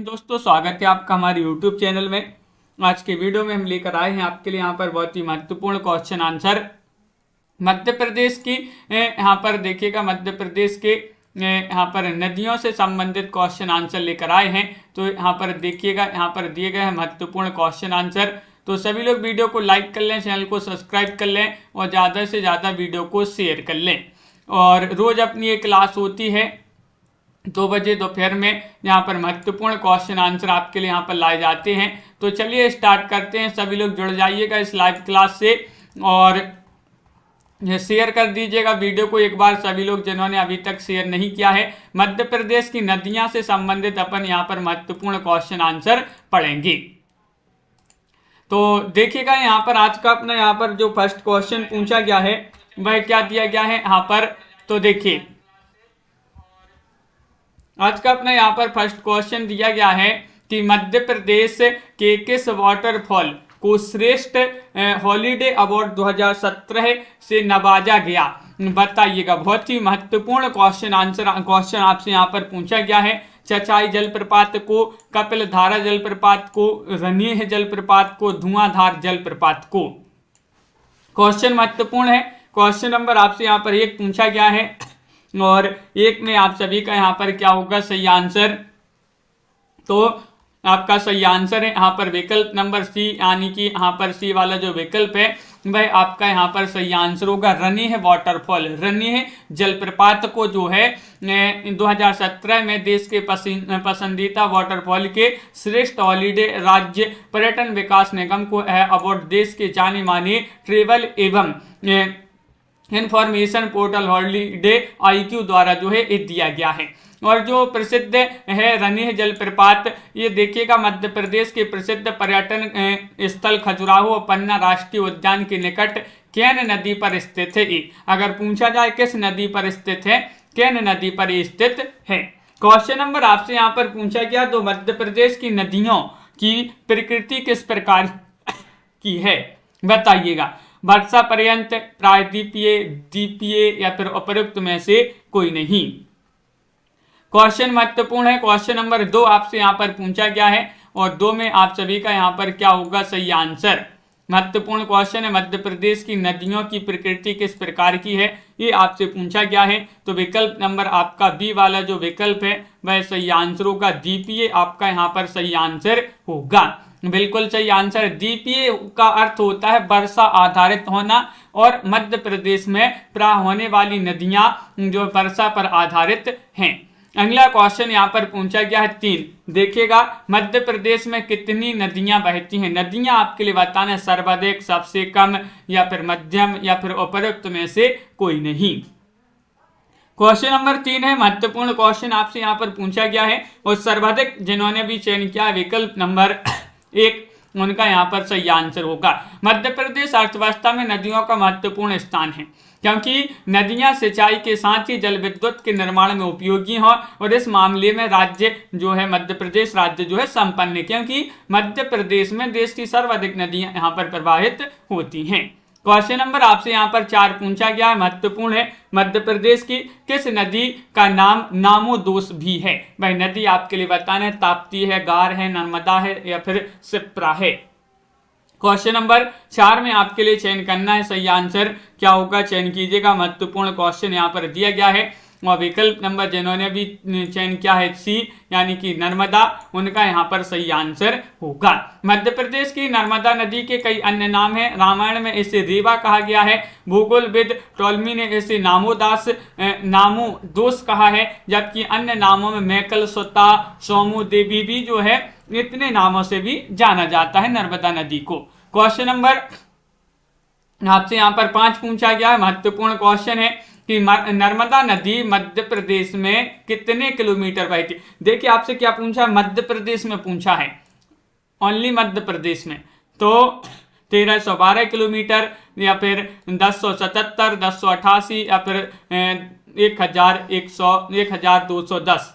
दोस्तों, स्वागत है आपका हमारे YouTube चैनल में। आज के वीडियो में हम लेकर आए हैं आपके लिए यहाँ पर बहुत ही महत्वपूर्ण क्वेश्चन आंसर। मध्य प्रदेश की यहाँ पर देखिएगा, मध्य प्रदेश के यहाँ पर नदियों से संबंधित क्वेश्चन आंसर लेकर आए हैं। तो यहाँ पर देखिएगा, यहाँ पर दिए गए हैं महत्वपूर्ण क्वेश्चन आंसर। तो सभी लोग वीडियो को लाइक कर लें, चैनल को सब्सक्राइब कर लें और ज़्यादा से ज़्यादा वीडियो को शेयर कर लें। और रोज़ अपनी एक क्लास होती है 2 बजे दोपहर में, यहाँ पर महत्वपूर्ण क्वेश्चन आंसर आपके लिए यहाँ पर लाए जाते हैं। तो चलिए स्टार्ट करते हैं। सभी लोग जुड़ जाइएगा इस लाइव क्लास से और शेयर कर दीजिएगा वीडियो को एक बार, सभी लोग जिन्होंने अभी तक शेयर नहीं किया है। मध्य प्रदेश की नदियां से संबंधित अपन यहाँ पर महत्वपूर्ण क्वेश्चन आंसर पढ़ेंगे। तो देखिएगा, यहाँ पर आज का अपना यहाँ पर जो फर्स्ट क्वेश्चन पूछा गया है वह क्या दिया गया है यहाँ पर। तो देखिए, आज का अपना यहाँ पर फर्स्ट क्वेश्चन दिया गया है कि मध्य प्रदेश के किस वाटरफॉल को श्रेष्ठ हॉलीडे अवार्ड 2017 से नवाजा गया, बताइएगा। बहुत ही महत्वपूर्ण क्वेश्चन आपसे यहाँ पर पूछा गया है। चचाई जलप्रपात को, कपिल धारा जलप्रपात को, रनीह जलप्रपात को, धुआंधार जलप्रपात को। क्वेश्चन महत्वपूर्ण है। क्वेश्चन नंबर आपसे यहाँ पर 1 पूछा गया है और 1 में आप सभी का यहाँ पर क्या होगा सही आंसर। तो आपका सही आंसर है यहाँ पर विकल्प नंबर सी, यानी कि यहाँ पर सी वाला जो विकल्प है वह आपका यहाँ पर सही आंसर होगा। रनीह वाटरफॉल, रनीह जलप्रपात को जो है 2017 में देश के पसंदीदा वाटरफॉल के श्रेष्ठ हॉलीडे राज्य पर्यटन विकास निगम को यह अवार्ड देश के जाने माने ट्रेवल एवं इंफॉर्मेशन पोर्टल हॉलीडे IQ द्वारा जो है ये दिया गया है। और जो प्रसिद्ध है रनीह जलप्रपात, ये देखिएगा मध्य प्रदेश के प्रसिद्ध पर्यटन स्थल खजुराहो और पन्ना राष्ट्रीय उद्यान के निकट केन नदी पर स्थित है। अगर पूछा जाए किस नदी पर स्थित है, केन नदी पर स्थित है। क्वेश्चन नंबर आपसे यहाँ पर पूछा गया, तो मध्य प्रदेश की नदियों की प्रकृति किस प्रकार की है, बताइएगा। वर्षा पर्यंत, प्रायद्वीपीय, द्वीपीय या फिर उपयुक्त में से कोई नहीं। क्वेश्चन महत्वपूर्ण है। क्वेश्चन नंबर 2 आपसे यहाँ पर पूछा गया है और 2 में आप सभी का यहाँ पर क्या होगा सही आंसर। महत्वपूर्ण क्वेश्चन है। मध्य प्रदेश की नदियों की प्रकृति किस प्रकार की है, ये आपसे पूछा गया है। तो विकल्प नंबर आपका बी वाला जो विकल्प है वह सही आंसर होगा। द्वीपीय आपका यहाँ पर सही आंसर होगा। बिल्कुल सही आंसर। द्वीपीय का अर्थ होता है वर्षा आधारित होना और मध्य प्रदेश में प्राय होने वाली नदियां जो वर्षा पर आधारित हैं। अगला क्वेश्चन यहाँ पर पूछा गया है 3। देखिएगा, मध्य प्रदेश में कितनी नदियां बहती हैं। नदियां आपके लिए बताना, सर्वाधिक, सबसे कम या फिर मध्यम या फिर उपयुक्त में से कोई नहीं। क्वेश्चन नंबर 3 है महत्वपूर्ण क्वेश्चन आपसे यहाँ पर पूछा गया है और सर्वाधिक जिन्होंने भी चयन किया विकल्प नंबर 1, उनका यहाँ पर सही आंसर होगा। मध्य प्रदेश अर्थव्यवस्था में नदियों का महत्वपूर्ण स्थान है क्योंकि नदियां सिंचाई के साथ ही जल विद्युत के निर्माण में उपयोगी हों और इस मामले में राज्य जो है मध्य प्रदेश राज्य जो है संपन्न है, क्योंकि मध्य प्रदेश में देश की सर्वाधिक नदियां यहाँ पर प्रवाहित होती हैं। क्वेश्चन नंबर आपसे यहाँ पर 4 पूछा गया है, महत्वपूर्ण है। मध्य प्रदेश की किस नदी का नाम नामोदोस भी है, वह नदी आपके लिए बताना है। ताप्ती है, गार है, नर्मदा है या फिर क्षिप्रा है। क्वेश्चन नंबर 4 में आपके लिए चयन करना है, सही आंसर क्या होगा चयन कीजिएगा। महत्वपूर्ण क्वेश्चन यहाँ पर दिया गया है और विकल्प नंबर जिन्होंने भी चयन किया है सी, यानी कि नर्मदा, उनका यहाँ पर सही आंसर होगा। मध्य प्रदेश की नर्मदा नदी के कई अन्य नाम हैं। रामायण में इसे रेवा कहा गया है, भूगोलविद टॉलमी ने इसे नामोदोस कहा है, जबकि अन्य नामों में मैकल, सुता, सोमू देवी भी जो है इतने नामों से भी जाना जाता है नर्मदा नदी को। क्वेश्चन नंबर आपसे यहाँ पर 5 पूछा गया है, महत्वपूर्ण क्वेश्चन है कि नर्मदा नदी मध्य प्रदेश में कितने किलोमीटर बहती। देखिए, आपसे क्या पूछा है, मध्य प्रदेश में पूछा है, ओनली मध्य प्रदेश में। तो 1312 किलोमीटर या फिर 1077, 1088 या फिर 1210।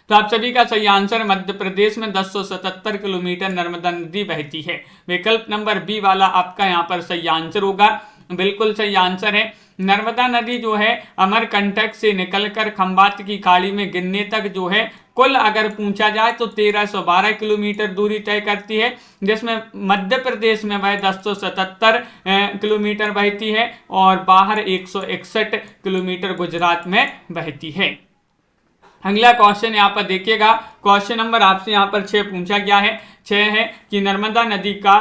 तो आप सभी का सही आंसर मध्य प्रदेश में 1077 किलोमीटर नर्मदा नदी बहती है। विकल्प नंबर बी वाला आपका यहाँ पर सही आंसर होगा। बिल्कुल सही आंसर है। नर्मदा नदी जो है अमरकंटक से निकलकर खंबात की खाड़ी में गिरने तक जो है कुल अगर पूछा जाए तो 1312 किलोमीटर दूरी तय करती है, जिसमें मध्य प्रदेश में वह 1077 किलोमीटर बहती है और बाहर 161 किलोमीटर गुजरात में बहती है। अगला क्वेश्चन यहाँ पर देखिएगा, क्वेश्चन नंबर आपसे यहाँ पर 6 पूछा गया है। 6 है कि नर्मदा नदी का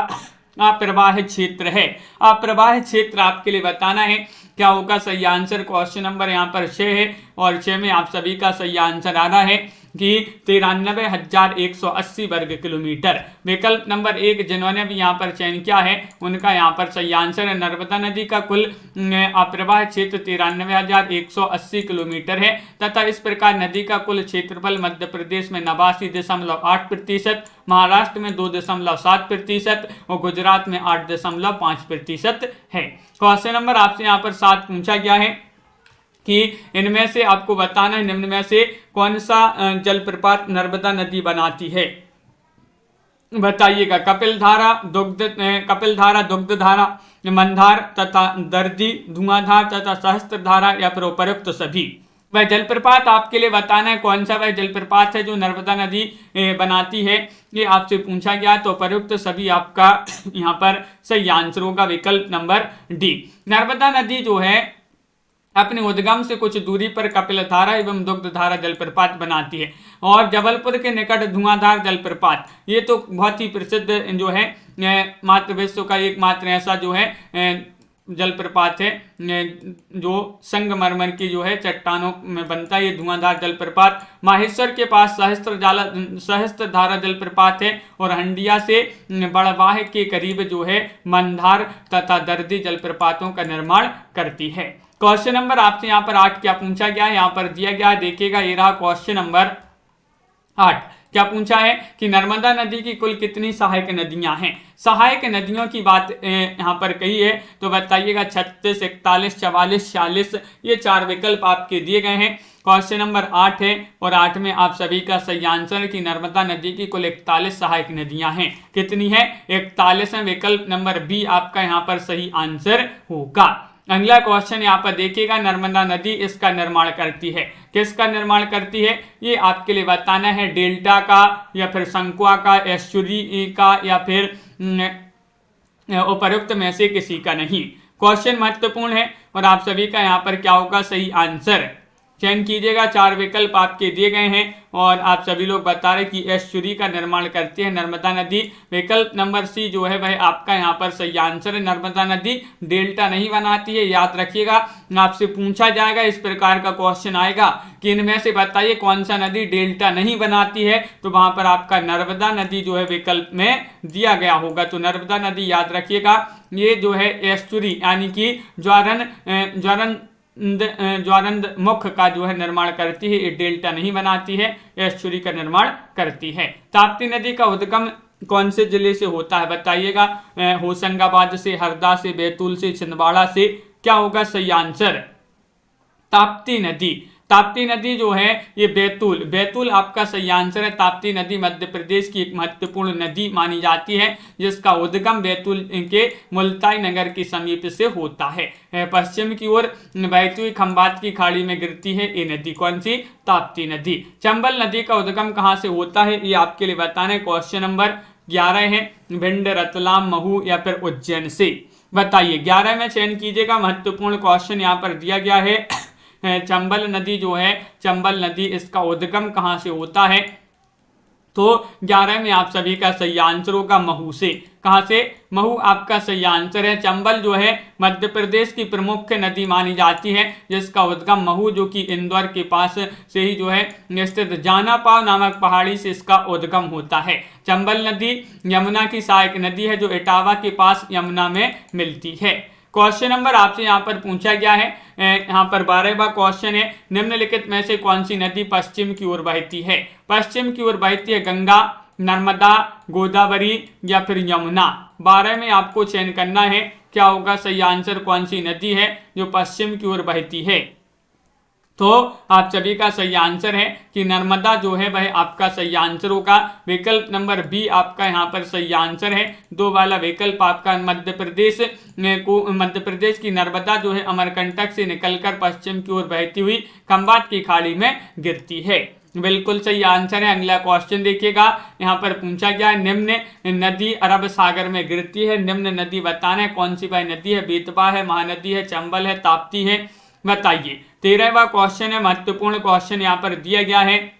अप्रवाह क्षेत्र है। अप्रवाह क्षेत्र आपके लिए बताना है, क्या होगा सही आंसर। क्वेश्चन नंबर यहाँ पर 6 है और 6 में आप सभी का सही आंसर आ रहा है कि 93,180 वर्ग किलोमीटर। विकल्प नंबर 1 जिन्होंने भी यहाँ पर चयन किया है उनका यहाँ पर सही आंसर है। नर्मदा नदी का कुल अप्रवाह क्षेत्र 93,180 किलोमीटर है तथा इस प्रकार नदी का कुल क्षेत्रफल मध्य प्रदेश में 89.8%, महाराष्ट्र में 2.7% और गुजरात में 8.5% है। क्वेश्चन नंबर आपसे यहाँ पर 7 पूछा गया है कि इनमें से आपको बताना है निम्न में से कौन सा जलप्रपात नर्मदा नदी बनाती है, बताइएगा। कपिलधारा, दुग्धधारा, मंदार तथा दर्दी, धुआंधार तथा सहस्त्रधारा या फिर उपरोक्त सभी। वह जलप्रपात आपके लिए बताना है कौन सा वह जलप्रपात है जो नर्मदा नदी बनाती है, ये आपसे पूछा गया। तो उपरोक्त सभी आपका यहाँ पर सही आंसर होगा, विकल्प नंबर डी। नर्मदा नदी जो है अपने उद्गम से कुछ दूरी पर कपिलधारा एवं दुग्धधारा जलप्रपात बनाती है और जबलपुर के निकट धुआंधार जलप्रपात, ये तो बहुत ही प्रसिद्ध जो है मात्र विश्व का एकमात्र ऐसा जो है जलप्रपात है जो संगमरमर की जो है चट्टानों में बनता है। ये धुआंधार जलप्रपात माहेश्वर के पास सहस्त्रधारा जलप्रपात है और हंडिया से बड़वाह के करीब जो है मंदार तथा दर्दी जलप्रपातों का निर्माण करती है। क्वेश्चन नंबर आपसे यहाँ पर 8 क्या पूछा गया है, यहाँ पर दिया गया है, देखिएगा ये रहा क्वेश्चन नंबर 8। क्या पूछा है कि नर्मदा नदी की कुल कितनी सहायक नदियां हैं। सहायक नदियों की बात यहाँ पर कही है तो बताइएगा 36, 41, 44, 46, ये 4 विकल्प आपके दिए गए हैं। क्वेश्चन नंबर 8 है और 8 में आप सभी का सही आंसर है कि नर्मदा नदी की कुल 41 सहायक नदियां हैं। कितनी है? 41 है। विकल्प नंबर बी आपका यहाँ पर सही आंसर होगा। अगला क्वेश्चन यहाँ पर देखिएगा, नर्मदा नदी इसका निर्माण करती है, किसका निर्माण करती है ये आपके लिए बताना है। डेल्टा का या फिर संकुआ का, एस्चुरी का या फिर उपरोक्त में से किसी का नहीं। क्वेश्चन महत्वपूर्ण है और आप सभी का यहाँ पर क्या होगा सही आंसर चयन कीजिएगा। 4 विकल्प आपके दिए गए हैं और आप सभी लोग बता रहे कि एस्चुरी का निर्माण करती है नर्मदा नदी। विकल्प नंबर सी जो है वह आपका यहाँ पर सही आंसर है। नर्मदा नदी डेल्टा नहीं बनाती है, याद रखिएगा। आपसे पूछा जाएगा, इस प्रकार का क्वेश्चन आएगा कि इनमें से बताइए कौन सा नदी डेल्टा नहीं बनाती है, तो वहां पर आपका नर्मदा नदी जो है विकल्प में दिया गया होगा। तो नर्मदा नदी याद रखिएगा, ये जो है एस्चुरी यानी कि ज्वारंद मुख का जो है निर्माण करती है, ये डेल्टा नहीं बनाती है, एस्चुरी का निर्माण करती है। ताप्ती नदी का उद्गम कौन से जिले से होता है बताइएगा। होशंगाबाद से, हरदा से, बैतूल से, छिंदवाड़ा से। क्या होगा सही आंसर? ताप्ती नदी जो है ये बैतूल आपका सही आंसर है। ताप्ती नदी मध्य प्रदेश की एक महत्वपूर्ण नदी मानी जाती है जिसका उद्गम बैतूल के मुल्ताई नगर के समीप से होता है। पश्चिम की ओर बहती हुई खंबात की खाड़ी में गिरती है ये नदी, कौन सी? ताप्ती नदी। चंबल नदी का उद्गम कहाँ से होता है ये आपके लिए बताना है। क्वेश्चन नंबर 11 है, भिंड, रतलाम, महू या फिर उज्जैन से। बताइए 11 में चयन कीजिएगा। महत्वपूर्ण क्वेश्चन यहाँ पर दिया गया है। चंबल नदी जो है, चंबल नदी इसका उद्गम कहाँ से होता है? तो 11 में आप सभी का सही आंसर होगा महू से। कहाँ से? महू आपका सही आंसर है। चंबल जो है मध्य प्रदेश की प्रमुख नदी मानी जाती है जिसका उद्गम महू जो कि इंदौर के पास से ही जो है स्थित जानापाव नामक पहाड़ी से इसका उद्गम होता है। चंबल नदी यमुना की सहायक नदी है जो इटावा के पास यमुना में मिलती है। क्वेश्चन नंबर आपसे यहाँ पर पूछा गया है, यहाँ पर 12वां क्वेश्चन है, निम्नलिखित में से कौन सी नदी पश्चिम की ओर बहती है? पश्चिम की ओर बहती है गंगा, नर्मदा, गोदावरी या फिर यमुना। 12 में आपको चयन करना है, क्या होगा सही आंसर? कौन सी नदी है जो पश्चिम की ओर बहती है? तो आप सभी का सही आंसर है कि नर्मदा जो है वह आपका सही आंसर होगा। विकल्प नंबर बी आपका यहाँ पर सही आंसर है। 2 वाला विकल्प आपका मध्य प्रदेश की नर्मदा जो है अमरकंटक से निकलकर पश्चिम की ओर बहती हुई खंभात की खाड़ी में गिरती है। बिल्कुल सही आंसर है। अगला क्वेश्चन देखिएगा, यहाँ पर पूछा गया निम्न नदी अरब सागर में गिरती है। निम्न नदी बताना है कौन सी वह नदी है। बेतवा है, महानदी है, चंबल है, ताप्ती है, बताइए। 13वां क्वेश्चन है, महत्वपूर्ण क्वेश्चन यहाँ पर दिया गया है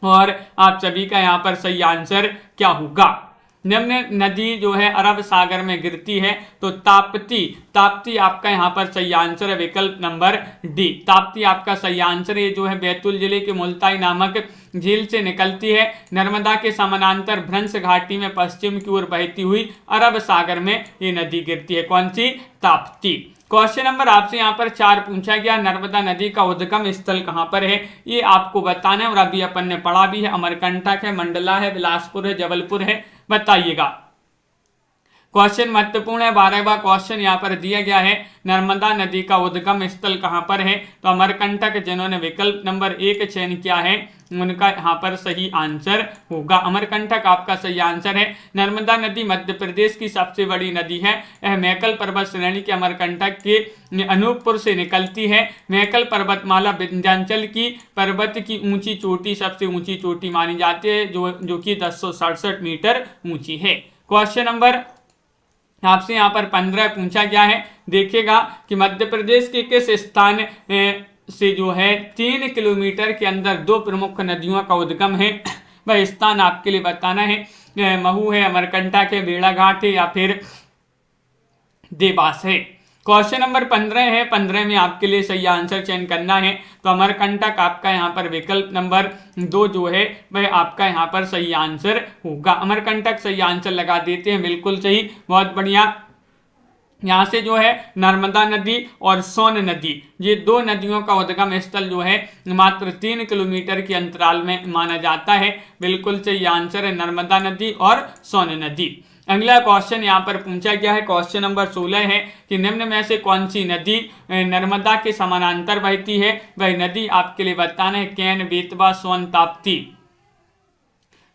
और आप सभी का यहाँ पर सही आंसर क्या होगा। निम्न नदी जो है अरब सागर में गिरती है तो ताप्ती आपका यहाँ पर सही आंसर है। विकल्प नंबर डी ताप्ती आपका सही आंसर है। ये जो है बैतूल जिले के मुल्ताई नामक झील से निकलती है। नर्मदा के समानांतर भ्रंश घाटी में पश्चिम की ओर बहती हुई अरब सागर में ये नदी गिरती है। कौन सी? ताप्ती। क्वेश्चन नंबर आपसे यहाँ पर 4 पूछा गया, नर्मदा नदी का उद्गम स्थल कहाँ पर है, ये आपको बताना है और अभी अपन ने पढ़ा भी है। अमरकंटक है, मंडला है, बिलासपुर है, जबलपुर है, बताइएगा। क्वेश्चन महत्वपूर्ण है। 12वां क्वेश्चन यहाँ पर दिया गया है, नर्मदा नदी का उद्गम स्थल कहाँ पर है, तो अमरकंटक। जिन्होंने विकल्प नंबर 1 चयन किया है उनका यहाँ पर सही आंसर होगा। अमरकंटक आपका सही आंसर है। नर्मदा नदी मध्य प्रदेश की सबसे बड़ी नदी है। यह मैकल पर्वत श्रेणी के अमरकंटक के अनूपपुर से निकलती है। मैकल पर्वतमाला विंध्याचल की पर्वत की ऊंची चोटी सबसे ऊंची चोटी मानी जाती है, जो कि 1067 मीटर ऊंची है। क्वेश्चन नंबर आपसे यहाँ पर 15 पूछा गया है। देखिएगा कि मध्य प्रदेश के किस स्थान से जो है 3 किलोमीटर के अंदर 2 प्रमुख नदियों का उद्गम है, वह स्थान आपके लिए बताना है। महू है, अमरकंटक है, भेड़ाघाट है या फिर देवास है। क्वेश्चन नंबर 15 है। 15 में आपके लिए सही आंसर चयन करना है, तो अमरकंटक आपका यहाँ पर विकल्प नंबर 2 जो है वह आपका यहाँ पर सही आंसर होगा। अमरकंटक सही आंसर लगा देते हैं, बिल्कुल सही, बहुत बढ़िया। यहाँ से जो है नर्मदा नदी और सोन नदी, ये 2 नदियों का उद्गम स्थल जो है मात्र 3 किलोमीटर के अंतराल में माना जाता है। बिल्कुल सही आंसर है नर्मदा नदी और सोन नदी। अगला क्वेश्चन यहाँ पर पूछा गया है, क्वेश्चन नंबर 16 है कि निम्न में से कौन सी नदी नर्मदा के समानांतर बहती है, वह नदी आपके लिए बताना है। कैन, बेतवा, सोन, ताप्ती।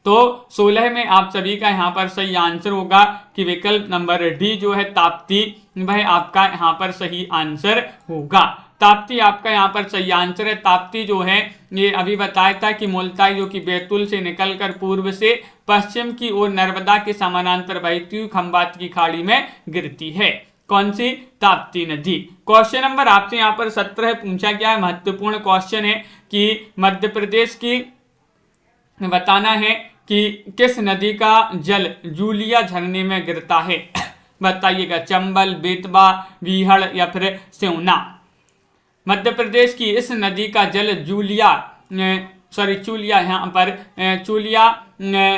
तो 16 में आप सभी का यहाँ पर सही आंसर होगा कि विकल्प नंबर डी जो है ताप्ती, वह आपका यहाँ पर सही आंसर होगा। ताप्ती आपका यहाँ पर सही आंसर है। ताप्ती जो है ये अभी बताया था कि मुल्ताई जो कि बैतूल से निकलकर पूर्व से पश्चिम की ओर नर्मदा के समानांतर बहती हुई खंभात की खाड़ी में गिरती है। कौन सी? ताप्ती नदी। क्वेश्चन नंबर आपसे यहाँ पर 17 पूछा गया है। महत्वपूर्ण क्वेश्चन है कि मध्य प्रदेश की बताना है कि किस नदी का जल जूलिया झरने में गिरता है, बताइएगा। चंबल, बेतवा, बीहड़ या फिर सेवना। मध्य प्रदेश की इस नदी का जल चूलिया यहाँ पर चूलिया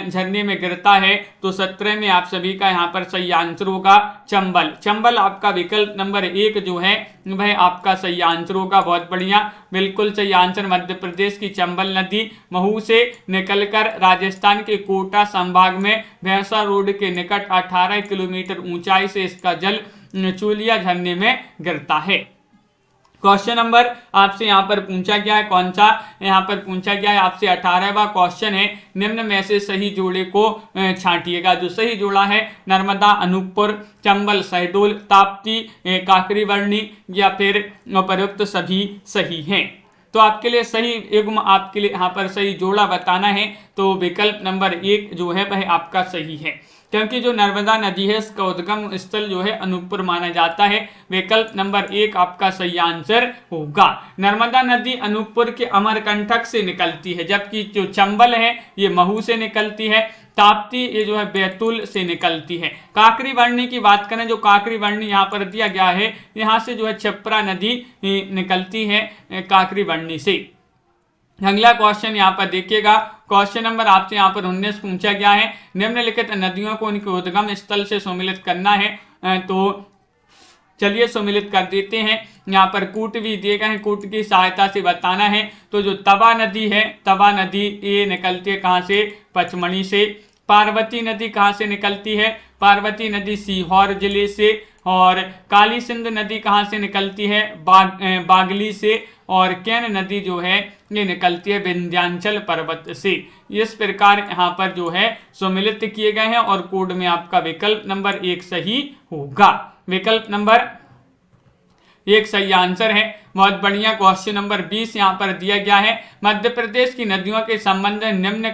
झरने में गिरता है। तो 17 में आप सभी का यहाँ पर सही आंसर होगा चंबल। चंबल आपका विकल्प नंबर 1 जो है वह आपका सही आंसर होगा। बहुत बढ़िया, बिल्कुल सही आंसर। मध्य प्रदेश की चंबल नदी महू से निकलकर राजस्थान के कोटा संभाग में भैंसा रोड के निकट 18 किलोमीटर ऊंचाई से इसका जल चूलिया झरने में गिरता है। क्वेश्चन नंबर आपसे यहाँ पर पूछा गया है, कौन सा? यहाँ पर पूछा गया है आपसे 18वां क्वेश्चन है, निम्न में से सही जोड़े को छांटिएगा। जो सही जोड़ा है नर्मदा अनूपपुर, चंबल शहडोल, ताप्ती काकरीवर्णी या फिर उपयुक्त सभी सही हैं। तो आपके लिए सही युग्म आपके लिए यहाँ पर सही जोड़ा बताना है, तो विकल्प नंबर 1 जो है वह आपका सही है, क्योंकि जो नर्मदा नदी है इसका उद्गम स्थल जो है अनूपपुर माना जाता है। विकल्प नंबर 1 आपका सही आंसर होगा। नर्मदा नदी अनूपपुर के अमरकंटक से निकलती है, जबकि जो चंबल है ये महू से निकलती है। ताप्ती ये जो है बैतूल से निकलती है। काकरीवर्णी की बात करें, जो काकरीवर्णी यहाँ पर दिया गया है, यहाँ से जो है क्षिप्रा नदी निकलती है काकरीवर्णी से। अगला क्वेश्चन यहाँ पर देखिएगा, क्वेश्चन नंबर आपसे यहाँ पर 19 पूछा गया है, निम्नलिखित नदियों को उनके उद्गम स्थल से सम्मिलित करना है। तो चलिए सम्मिलित कर देते हैं। यहाँ पर कूट भी दिए गए हैं, कूट की सहायता से बताना है। तो जो तवा नदी है, तवा नदी ये निकलती है कहाँ से? पचमढ़ी से। पार्वती नदी कहाँ से निकलती है? पार्वती नदी सीहोर जिले से। और काली सिंध नदी कहाँ से निकलती है? बागली से। और केन नदी जो है ये निकलती है विंध्याचल पर्वत से। इस प्रकार यहाँ पर जो है सम्मिलित किए गए हैं और कोड में आपका विकल्प नंबर 1 सही होगा। विकल्प नंबर 1 सही आंसर है। बहुत बढ़िया। क्वेश्चन नंबर 20 यहाँ पर दिया गया है, मध्य प्रदेश की नदियों के संबंध में निम्न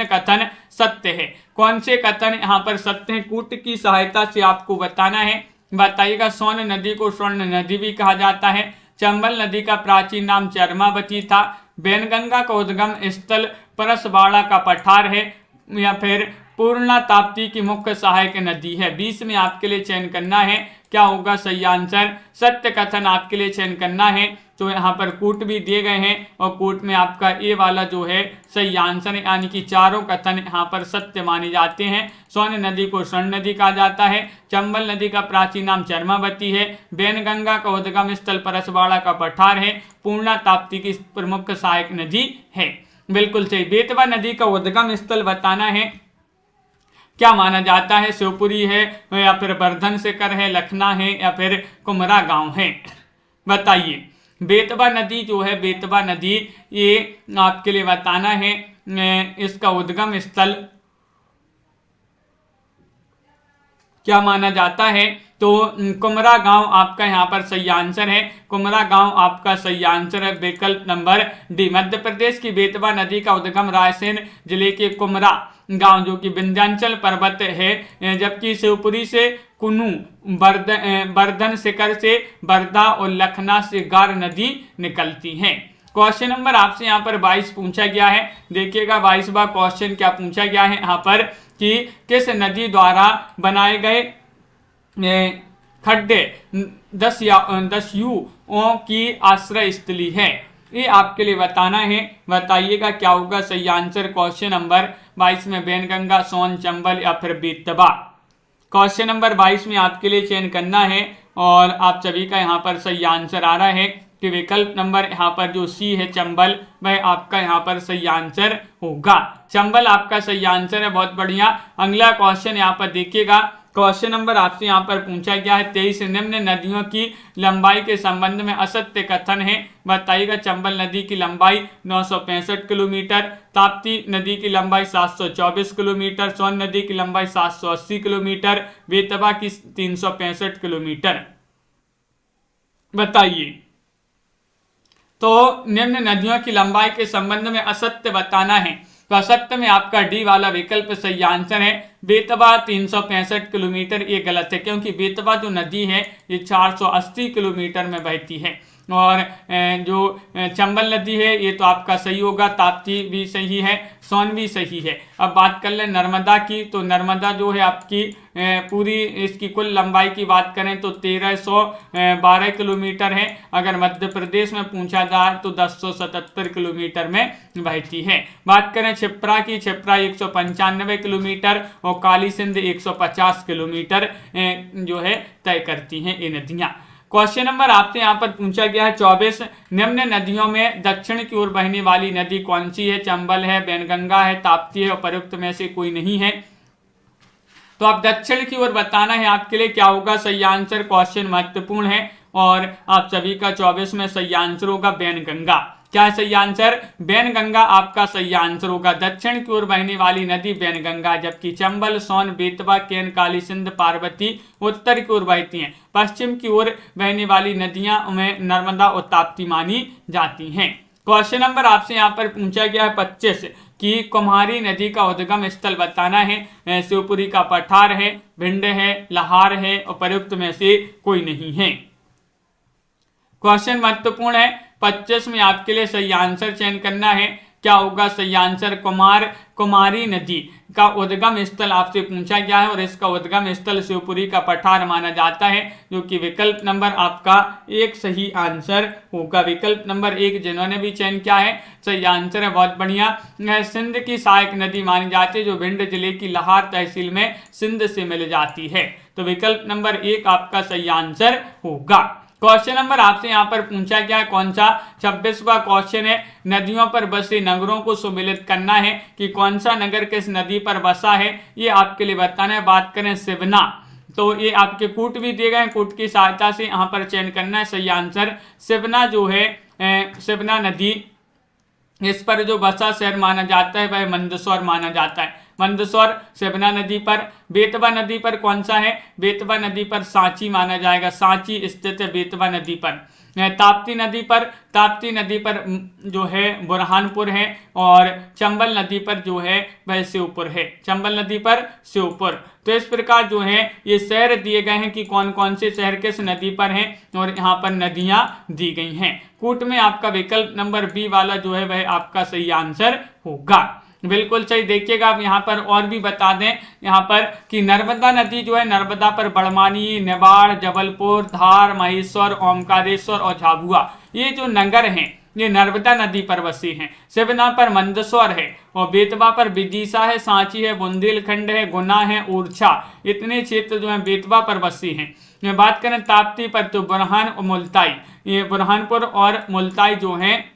कथन सत्य है। कौन से कथन यहाँ पर सत्य है? कूट की सहायता से आपको बताना है। बताइएगा। सोन नदी को स्वर्ण नदी भी कहा जाता है। चंबल नदी का प्राचीन नाम चरमावती था। वैनगंगा का उद्गम स्थल परसवाड़ा का पठार है, या फिर पूर्णा ताप्ती की मुख्य सहायक नदी है। 20 में आपके लिए चयन करना है, क्या होगा सही आंसर? सत्य कथन आपके लिए चयन करना है। तो यहाँ पर कूट भी दिए गए हैं और कूट में आपका ए वाला जो है सही आंसर है, यानी कि चारों कथन यहाँ पर सत्य माने जाते हैं। सोन नदी को स्वर्ण नदी कहा जाता है। चंबल नदी का प्राचीन नाम चरमावती है। वैनगंगा का उद्गम स्थल परसवाड़ा का पठार है। पूर्णा ताप्ती की प्रमुख सहायक नदी है। बिल्कुल सही। बेतवा नदी का उद्गम स्थल बताना है, क्या माना जाता है? शिवपुरी है, या फिर वर्धन शिखर है, लखना है, या फिर कुमरा गांव है? बताइए। बेतवा नदी जो है, बेतवा नदी ये आपके लिए बताना है, इसका उद्गम स्थल क्या माना जाता है? तो कुमरा गांव आपका यहाँ पर सही आंसर है। कुमरा गांव आपका सही आंसर है। विकल्प नंबर डी। मध्य प्रदेश की बेतवा नदी का उद्गम रायसेन जिले के कुमरा गांव जो कि विंध्याचल पर्वत है, जबकि शिवपुरी से कुनू, वर्धन शिखर से वर्धा और लखना से गार नदी निकलती है। क्वेश्चन नंबर आपसे यहाँ पर 22 पूछा गया है। देखिएगा 22वां क्वेश्चन क्या पूछा गया है यहाँ पर कि किस नदी द्वारा बनाए गए खड्डे 10 युओं की आश्रय स्थली है? ये आपके लिए बताना है। बताइएगा क्या होगा सही आंसर। क्वेश्चन नंबर 22 में वैनगंगा, सोन, चंबल या फिर बेतवा। क्वेश्चन नंबर 22 में आपके लिए चयन करना है और आप सभी का यहाँ पर सही आंसर आ रहा है कि विकल्प नंबर यहाँ पर जो सी है चंबल, वह आपका यहाँ पर सही आंसर होगा। चंबल आपका सही आंसर है। बहुत बढ़िया। अगला क्वेश्चन यहाँ पर देखिएगा। क्वेश्चन नंबर आपसे यहाँ पर पूछा गया है 23 निम्न नदियों की लंबाई के संबंध में असत्य कथन है। बताइएगा। चंबल नदी की लंबाई 965 किलोमीटर, ताप्ती नदी की लंबाई 724 किलोमीटर, सोन नदी की लंबाई 780 किलोमीटर, बेतवा की 365 किलोमीटर। बताइए। तो निम्न नदियों की लंबाई के संबंध में असत्य बताना है। तो असत्य में आपका डी वाला विकल्प सही आंसर है। बेतवा 365 किलोमीटर, ये गलत है, क्योंकि बेतवा जो नदी है ये 480 किलोमीटर में बहती है। और जो चंबल नदी है ये तो आपका सही होगा। ताप्ती भी सही है, सोन भी सही है। अब बात कर लें नर्मदा की, तो नर्मदा जो है आपकी पूरी इसकी कुल लंबाई की बात करें तो 1312 किलोमीटर है। अगर मध्य प्रदेश में पूछा जाए तो 1077 किलोमीटर में बहती है। बात करें क्षिप्रा की, क्षिप्रा 195 किलोमीटर और काली सिंध 150 किलोमीटर जो है तय करती हैं ये नदियाँ। क्वेश्चन नंबर आपसे यहाँ पर पूछा गया है 24 निम्न नदियों में दक्षिण की ओर बहने वाली नदी कौन सी है? चंबल है, वैनगंगा है, ताप्ती है, उपरोक्त में से कोई नहीं है। तो आप दक्षिण की ओर बताना है आपके लिए, क्या होगा सही आंसर। क्वेश्चन महत्वपूर्ण है और आप सभी का 24 में सही आंसर होगा वैनगंगा। क्या है सही आंसर? वैनगंगा आपका सही आंसर होगा। दक्षिण की ओर बहने वाली नदी वैनगंगा, जबकि चंबल, सोन, बेतवा, केन, काली सिंध, पार्वती उत्तर की ओर बहती हैं। पश्चिम की ओर बहने वाली नदियां में नर्मदा और ताप्ती मानी जाती हैं। क्वेश्चन नंबर आपसे यहाँ पर पूछा गया है 25 कि कुम्हारी नदी का उद्गम स्थल बताना है। शिवपुरी का पठार है, भिंड है, लहार है, उपरोक्त में से कोई नहीं है। क्वेश्चन महत्वपूर्ण है। 25 में आपके लिए सही आंसर चयन करना है, क्या होगा सही आंसर। कुमारी नदी का उद्गम स्थल आपसे पूछा गया है और इसका उद्गम स्थल शिवपुरी का पठार माना जाता है, जो कि विकल्प नंबर आपका 1 सही आंसर होगा। विकल्प नंबर 1 जिन्होंने भी चयन किया है सही आंसर है। बहुत बढ़िया। सिंध की सहायक नदी मानी जाती है, जो भिंड जिले की लहार तहसील में सिंध से मिल जाती है। तो विकल्प नंबर 1 आपका सही आंसर होगा। क्वेश्चन नंबर आपसे यहाँ पर पूछा गया कौन सा 26वां क्वेश्चन है। नदियों पर बसे नगरों को सम्मिलित करना है कि कौन सा नगर किस नदी पर बसा है, ये आपके लिए बताना है। बात करें शिवना, तो ये आपके कूट भी दिए गए हैं, कूट की सहायता से यहाँ पर चयन करना है। सही आंसर सिवना जो है, सिवना नदी, इस पर जो बसा शहर माना जाता है वह मंदसौर माना जाता है। मंदसौर सिवना नदी पर। बेतवा नदी पर कौन सा है? बेतवा नदी पर सांची माना जाएगा, सांची स्थित है बेतवा नदी पर। ताप्ती नदी पर, ताप्ती नदी पर जो है बुरहानपुर है, और चंबल नदी पर जो है वह शिवपुर है, चंबल नदी पर शिवपुर। तो इस प्रकार जो है ये शहर दिए गए हैं कि कौन कौन से शहर किस नदी पर हैं, और यहाँ पर नदियां दी गई हैं। कूट में आपका विकल्प नंबर बी वाला जो है वह आपका सही आंसर होगा। बिल्कुल सही। देखिएगा आप यहाँ पर और भी बता दें यहाँ पर कि नर्मदा नदी जो है, नर्मदा पर बड़मानी, नेवाड़, जबलपुर, धार, महेश्वर, ओमकारेश्वर और झाबुआ, ये जो नगर हैं ये नर्मदा नदी पर बसे हैं। सिवना पर मंदसौर है, और बेतवा पर विदिशा है, सांची है, बुंदेलखंड है, गुना है, ओरछा, इतने क्षेत्र जो है बेतवा पर बसे हैं। बात करें ताप्ती पर तो बुरहान और मुल्ताई, ये बुरहानपुर और मुल्ताई जो हैं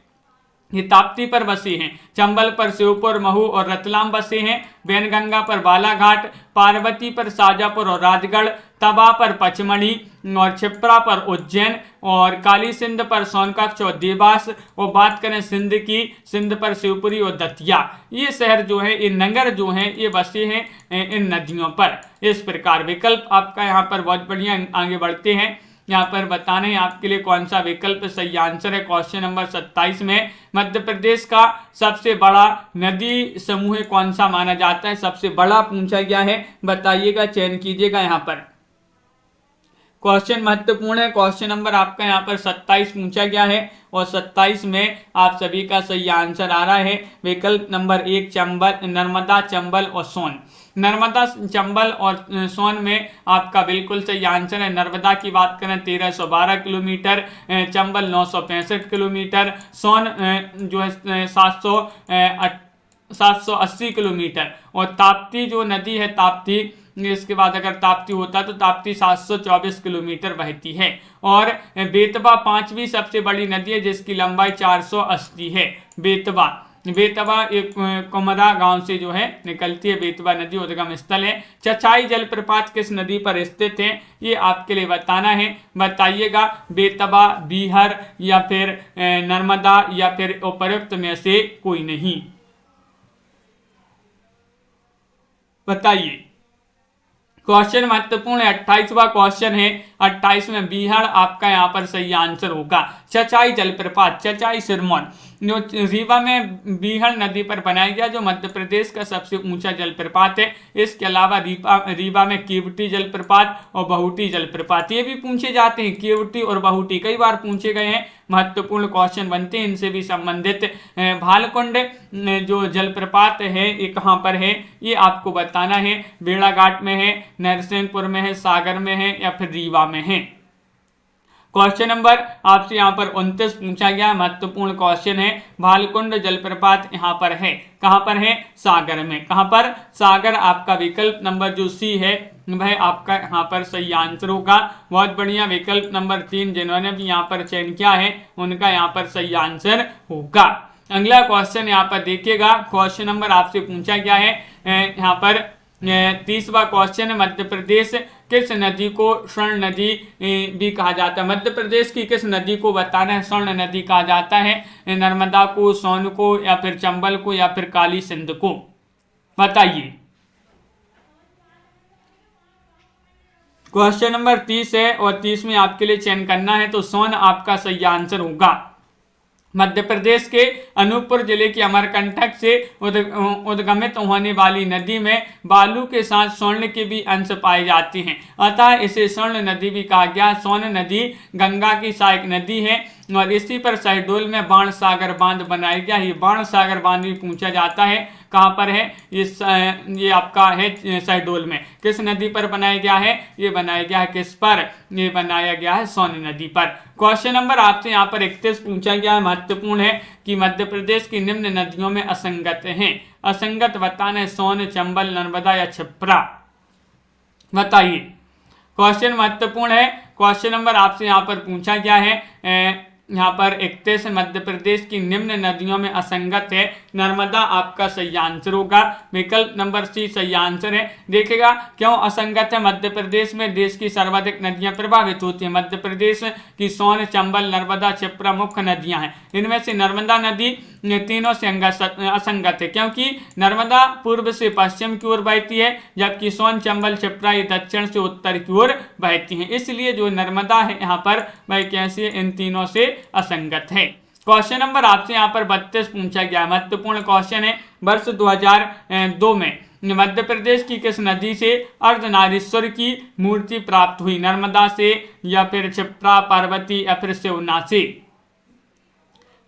ये ताप्ती पर बसे हैं। चंबल पर शिवपुर, महू और रतलाम बसे हैं। बैनगंगा पर बालाघाट, पार्वती पर शाजापुर और राजगढ़, तवा पर पचमढ़ी और छिप्रा पर उज्जैन, और काली सिंध पर सोनकच्छ और देवास, और बात करें सिंध की, सिंध पर शिवपुरी और दतिया। ये शहर जो है, ये नगर जो हैं ये बसे हैं इन नदियों पर। इस प्रकार विकल्प आपका यहाँ पर बहुत बढ़िया। आगे बढ़ते हैं, यहाँ पर बताना है आपके लिए कौन सा विकल्प सही आंसर है। क्वेश्चन नंबर 27 में मध्य प्रदेश का सबसे बड़ा नदी समूह कौन सा माना जाता है? सबसे बड़ा पूछा गया है, बताइएगा, चयन कीजिएगा। यहाँ पर क्वेश्चन महत्वपूर्ण है। क्वेश्चन नंबर आपका यहाँ पर 27 पूछा गया है, और 27 में आप सभी का सही आंसर आ रहा है विकल्प नंबर 1 चंबल, नर्मदा, चंबल और सोन। नर्मदा, चंबल और सोन में आपका बिल्कुल सही आंसर है। नर्मदा की बात करें 1312 किलोमीटर, चंबल 965 किलोमीटर, सोन जो है 780 किलोमीटर, और ताप्ती जो नदी है ताप्ती, इसके बाद अगर ताप्ती होता तो ताप्ती 724 किलोमीटर बहती है। और बेतवा 5वीं सबसे बड़ी नदी है जिसकी लंबाई 480 है। बेतवा, बेतवा एक कुमरा गांव से जो है निकलती है बेतवा नदी, उद्गम स्थल है। चचाई जलप्रपात किस नदी पर स्थित है? ये आपके लिए बताना है, बताइएगा। बेतवा, बीहर या फिर नर्मदा या फिर उपरोक्त में से कोई नहीं, बताइए। क्वेश्चन महत्वपूर्ण है, 28वां क्वेश्चन है। 28 में बीहड़ आपका यहाँ पर सही आंसर होगा। चचाई जलप्रपात, चचाई सिरमौर जो रीवा में बीहड़ नदी पर बनाया गया, जो मध्य प्रदेश का सबसे ऊंचा जलप्रपात है। इसके अलावा रीवा में केवटी जलप्रपात और बहुटी जलप्रपात, ये भी पूछे जाते हैं। केवटी और बहुटी कई बार पूछे गए हैं, महत्वपूर्ण क्वेश्चन बनते हैं इनसे भी संबंधित। भालकुंड जो जलप्रपात है ये कहाँ पर है? ये आपको बताना है। बेड़ाघाट में है, नरसिंहपुर में है, सागर में है या फिर रीवा में है। क्वेश्चन नंबर आपसे यहाँ पर 29 पूछा गया, महत्वपूर्ण क्वेश्चन है। भालकुंड जलप्रपात यहाँ पर है, कहाँ पर है? सागर में। कहाँ पर? सागर। आपका विकल्प नंबर जो सी है वह आपका यहाँ पर सही आंसर होगा। बहुत बढ़िया। विकल्प नंबर 3 जिन्होंने भी यहाँ पर चयन किया है उनका यहाँ पर सही आंसर होगा। अगला क्वेश्चन यहाँ पर देखिएगा, क्वेश्चन नंबर आपसे पूछा गया है यहाँ पर 30वां क्वेश्चन। मध्य प्रदेश किस नदी को स्वर्ण नदी भी कहा जाता है? मध्य प्रदेश की किस नदी को बताना है स्वर्ण नदी कहा जाता है? नर्मदा को, सोन को या फिर चंबल को या फिर काली सिंध को, बताइए। क्वेश्चन नंबर 30 है और 30 में आपके लिए चयन करना है, तो सोन आपका सही आंसर होगा। मध्य प्रदेश के अनूपपुर जिले की अमरकंटक से उद्गमित होने वाली नदी में बालू के साथ स्वर्ण के भी अंश पाए जाते हैं, अतः इसे स्वर्ण नदी भी कहा गया। सोन नदी गंगा की सहायक नदी है और इसी पर शहडोल में बाण सागर बांध बनाया गया। ये बाण सागर बांध भी पूछा जाता है, कहाँ पर है? ये आपका है शहडोल में। किस नदी पर बनाया गया है? ये बनाया गया है किस पर? ये बनाया गया है सोन नदी पर। क्वेश्चन नंबर आपसे यहाँ पर 31 पूछा गया है, महत्वपूर्ण है कि मध्य प्रदेश की निम्न नदियों में असंगत हैं। असंगत बताना है सोन, चंबल, नर्मदा या छिप्रा, बताइए। क्वेश्चन महत्वपूर्ण है। क्वेश्चन नंबर आपसे यहाँ पर पूछा गया है यहाँ पर 31 मध्य प्रदेश की निम्न नदियों में असंगत है, नर्मदा आपका सही आंसर होगा। विकल्प नंबर सी सही आंसर है। देखिएगा क्यों असंगत है, मध्य प्रदेश में देश की सर्वाधिक नदियां प्रभावित होती हैं। मध्य प्रदेश की सोन, चंबल, नर्मदा, क्षिप्रा मुख्य नदियां हैं। इनमें से नर्मदा नदी तीनों से असंगत है, क्योंकि नर्मदा पूर्व से पश्चिम की ओर बहती है, जबकि सोन, चंबल, क्षिप्रा ये दक्षिण से उत्तर की ओर बहती हैं। इसलिए जो नर्मदा है यहाँ पर वह कैसी है, इन तीनों से असंगत है। क्वेश्चन नंबर आपसे यहाँ पर 32 पूछा गया, महत्वपूर्ण क्वेश्चन है। वर्ष 2002 में मध्य प्रदेश की किस नदी से अर्धनारीश्वर की मूर्ति प्राप्त हुई? नर्मदा से, या फिर क्षिप्रा, पार्वती, या फिर शिवना से?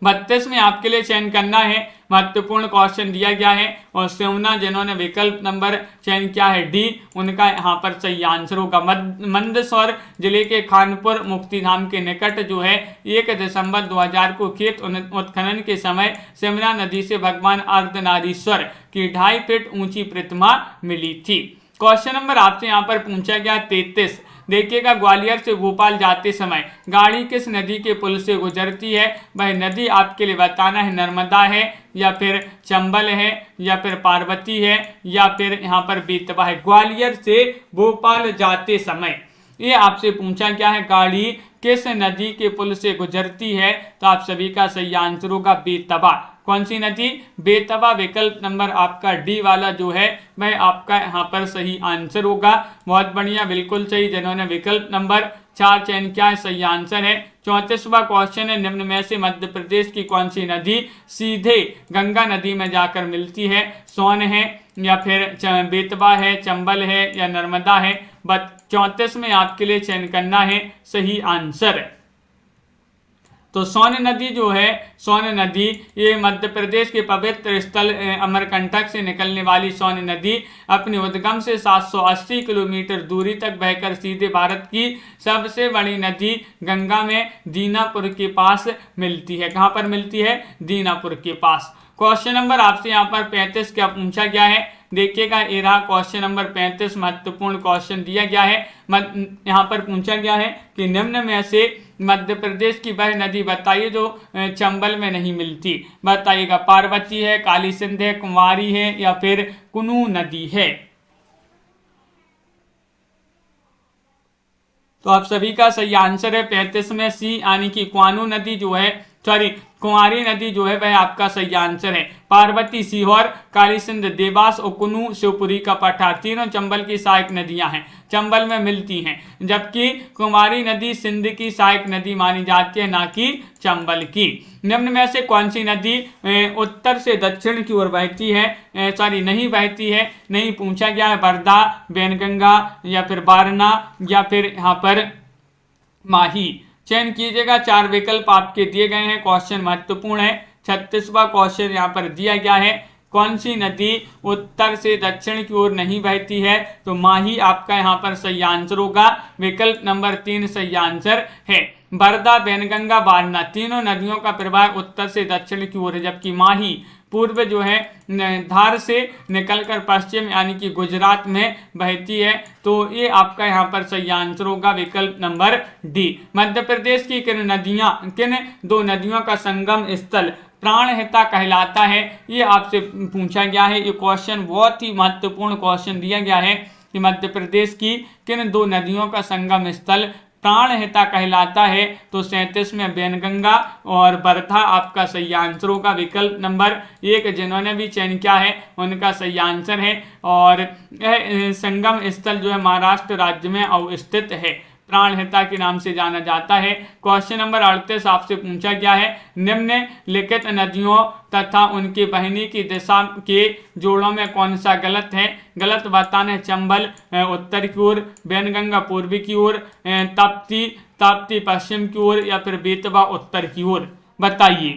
32 में आपके लिए चयन करना है। महत्वपूर्ण क्वेश्चन दिया गया है, और शिवना जिन्होंने विकल्प नंबर चयन किया है डी, उनका यहाँ पर सही आंसर होगा। मंदसौर जिले के खानपुर मुक्तिधाम के निकट जो है 1 दिसंबर 2000 को खेत उत्खनन के समय शिवना नदी से भगवान अर्धनारीश्वर की 2.5 फीट ऊंची प्रतिमा मिली थी। क्वेश्चन नंबर आपसे यहाँ पर पूछा गया 33। देखिएगा ग्वालियर से भोपाल जाते समय गाड़ी किस नदी के पुल से गुजरती है? वह नदी आपके लिए बताना है, नर्मदा है, या फिर चंबल है, या फिर पार्वती है, या फिर यहाँ पर बेतवा है। ग्वालियर से भोपाल जाते समय ये आपसे पूछा गया है, गाड़ी किस नदी के पुल से गुजरती है? तो आप सभी का सही आंसर होगा बेतवा। कौन सी नदी? बेतवा। विकल्प नंबर आपका डी वाला जो है वह आपका यहाँ पर सही आंसर होगा। बहुत बढ़िया, बिल्कुल सही। जिन्होंने विकल्प नंबर 4 चयन किया है, सही आंसर है। 34वां क्वेश्चन है, निम्न में से मध्य प्रदेश की कौन सी नदी सीधे गंगा नदी में जाकर मिलती है? सोन है, या फिर बेतवा है, चंबल है, या नर्मदा है? 34 में आपके लिए चयन करना है सही आंसर। तो सोन नदी जो है, सोन नदी ये मध्य प्रदेश के पवित्र स्थल अमरकंटक से निकलने वाली सोन नदी अपने उद्गम से 780 किलोमीटर दूरी तक बहकर सीधे भारत की सबसे बड़ी नदी गंगा में दीनापुर के पास मिलती है। कहाँ पर मिलती है? दीनापुर के पास। क्वेश्चन नंबर आपसे यहाँ पर 35 क्या पूछा गया है? देखिएगा ये रहा क्वेश्चन नंबर 35, महत्वपूर्ण क्वेश्चन दिया गया है। यहाँ पर पूछा गया है कि निम्न में से मध्य प्रदेश की वह नदी बताइए जो चंबल में नहीं मिलती। बताइएगा, पार्वती है, काली सिंध है, कुंवारी है, या फिर कुनू नदी है? तो आप सभी का सही आंसर है 35 में सी, यानी कि कुआनू नदी जो है, सॉरी कुंवारी नदी जो है वह आपका सही आंसर है। पार्वती सीहोर, काली सिंध देवास और कुनू शिवपुरी का पठार, तीनों चंबल की सहायक नदियां हैं, चंबल में मिलती हैं, जबकि कुंवारी नदी सिंध की सहायक नदी मानी जाती है, ना कि चंबल की। निम्न में से कौन सी नदी उत्तर से दक्षिण की ओर बहती है? नहीं बहती है, नहीं पूछा गया है। वर्धा, वैनगंगा, या फिर बारना, या फिर यहाँ पर माही? चयन कीजिएगा। 4 विकल्प आपके दिए गए हैं। क्वेश्चन महत्वपूर्ण है। 36वां क्वेश्चन यहाँ पर दिया गया है, कौन सी नदी उत्तर से दक्षिण की ओर नहीं बहती है? तो माही आपका यहाँ पर सही आंसर होगा। विकल्प नंबर 3 सही आंसर है। वर्धा, वैनगंगा, बारना तीनों नदियों का प्रवाह उत्तर से दक्षिण की ओर है, जबकि माही पूर्व जो है धार से निकलकर पश्चिम यानी कि गुजरात में बहती है। तो ये आपका यहाँ पर सही आंसर होगा विकल्प नंबर डी। मध्य प्रदेश की किन 2 नदियों का संगम स्थल प्राणहिता कहलाता है? ये आपसे पूछा गया है। ये क्वेश्चन बहुत ही महत्वपूर्ण क्वेश्चन दिया गया है कि मध्य प्रदेश की किन 2 नदियों का संगम स्थल प्राणहिता कहलाता है? तो 37 में वैनगंगा और वर्धा आपका सही आंसर होगा। विकल्प नंबर 1 जिन्होंने भी चयन किया है उनका सही आंसर है। और यह संगम स्थल जो है महाराष्ट्र राज्य में अवस्थित है, प्राणहिता के नाम से जाना जाता है। क्वेश्चन नंबर 38 आपसे पूछा गया है, निम्नलिखित नदियों तथा उनके बहने की दिशा के जोड़ों में कौन सा गलत है? गलत बताना है। चंबल उत्तर की ओर, वैनगंगा पूर्वी की ओर, ताप्ती पश्चिम की ओर, या फिर बेतवा उत्तर की ओर? बताइए।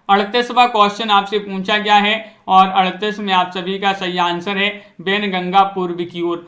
38वां क्वेश्चन आपसे पूछा गया है और 38 में आप सभी का सही आंसर है वैनगंगा पूर्व की ओर।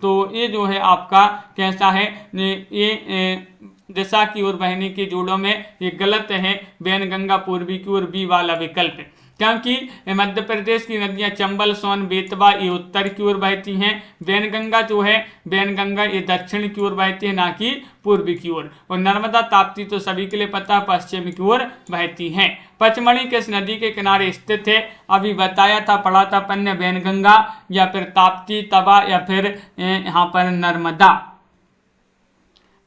तो ये जो है आपका कैसा है, ये दिशा की ओर बहने के जोड़ों में ये गलत है, वैनगंगा पूर्वी की ओर बी वाला विकल्प। क्योंकि मध्य प्रदेश की नदियां चंबल, सोन, बेतवा ये उत्तर की ओर बहती हैं। वैनगंगा जो है, वैनगंगा ये दक्षिण की ओर बहती है, ना कि पूर्व की ओर। और नर्मदा, ताप्ती तो सभी के लिए पता, पश्चिम की ओर बहती हैं। पचमढ़ी किस नदी के किनारे स्थित है? अभी बताया था, पढ़ा था अपन ने, वैनगंगा या फिर ताप्ती, तवा या फिर यहाँ पर नर्मदा।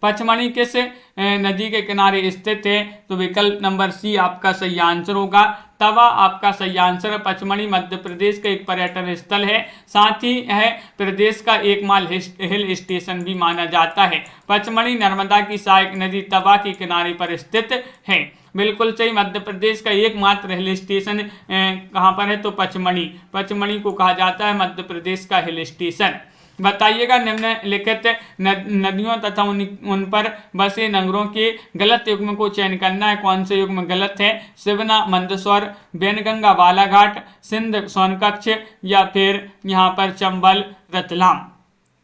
पचमढ़ी किस नदी के किनारे स्थित है? तो विकल्प नंबर सी आपका सही आंसर होगा। तवा आपका सही आंसर। पचमढ़ी मध्य प्रदेश का एक पर्यटन स्थल है, साथ ही है प्रदेश का एकमात्र हिल स्टेशन भी माना जाता है। पचमढ़ी नर्मदा की सहायक नदी तवा के किनारे पर स्थित है। बिल्कुल सही, मध्य प्रदेश का एकमात्र हिल स्टेशन कहाँ पर है? तो पचमढ़ी। पचमढ़ी को कहा जाता है मध्य प्रदेश का हिल स्टेशन। बताइएगा निम्नलिखित नदियों तथा उन पर बसे नगरों के गलत युग्म को चयन करना है। कौन से युग्म गलत है? शिवना, मंदसौर, वैनगंगा, बालाघाट, सिंध, सोनकच्छ या फिर यहाँ पर चंबल, रतलाम।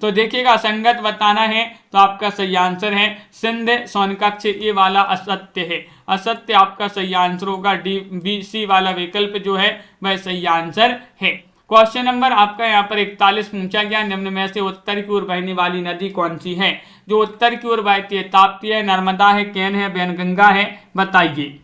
तो देखिएगा, संगत बताना है तो आपका सही आंसर है सिंध, सोनकच्छ, ये वाला असत्य है। असत्य आपका सही आंसर होगा। डी, बी, सी वाला विकल्प जो है वह सही आंसर है। क्वेश्चन नंबर आपका यहाँ पर 41 पूछा गया, निम्न में से उत्तर की ओर बहने वाली नदी कौन सी है? जो उत्तर की ओर बहती है, ताप्ती है, नर्मदा है, केन है, वैनगंगा है, बताइए।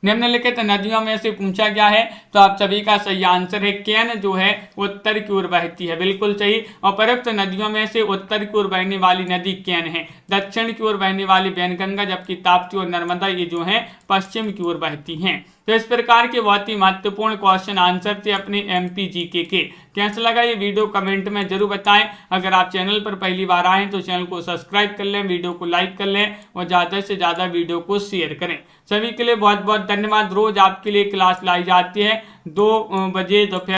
निम्नलिखित नदियों में से पूछा गया है, तो आप सभी का सही आंसर है केन जो है उत्तर की ओर बहती है। बिल्कुल सही। उपरोक्त नदियों में से उत्तर की ओर बहने वाली नदी केन है, दक्षिण की ओर बहने वाली वैनगंगा, जबकि ताप्ती और नर्मदा ये जो है पश्चिम की ओर बहती हैं। तो इस प्रकार के बहुत ही महत्वपूर्ण क्वेश्चन आंसर थे अपने एमपी जीके के। कैसा लगा ये वीडियो कमेंट में जरूर बताएं। अगर आप चैनल पर पहली बार आए तो चैनल को सब्सक्राइब कर लें, वीडियो को लाइक कर लें और ज़्यादा से ज़्यादा वीडियो को शेयर करें। सभी के लिए बहुत बहुत धन्यवाद। रोज आपके लिए क्लास लाई जाती है 2 बजे दोपहर